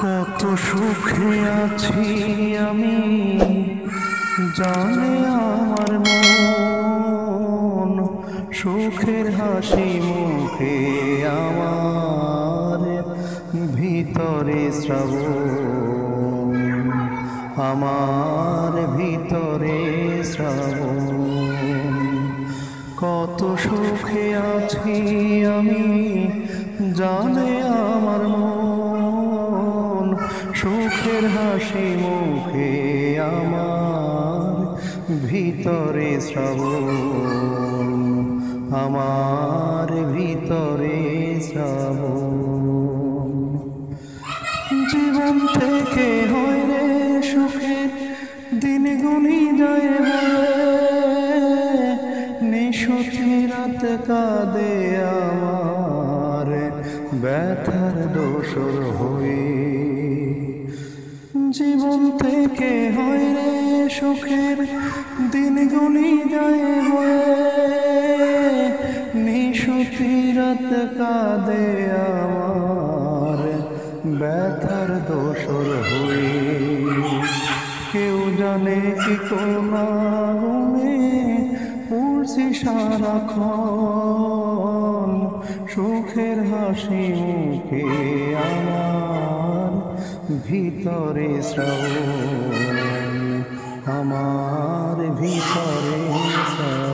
কত সুখে আছি আমি, জানে আমার মন। সুখের হাসি মুখে আমার, ভিতরে শ্রাবণ, আমার ভিতরে শ্রাবণ। কত সুখে আছি আমি, জানে আমার মন। সুখের হাসি মুখে আমার, ভিতরে শ্রাবণ, আমার ভিতরে শ্রাবণ। জীবন থেকে হয় রে সুখের দিন গুনি যায় নিশতি রাত কাঁদে আমার, ব্যথার দোসর হয়ে। জীবন থেকে হয় রে সুখের দিন গুনি যায় নিশতি রাত কাঁদে আমার, ব্যথার দোসর হয়ে। কেউ জানে কি কোন আগুনে পড়ছি সারাক্ষণ। সুখের হাসি মুখে আমার, ভিতরে শ্রাবণ, আমার ভিতরে শ্রাবণ।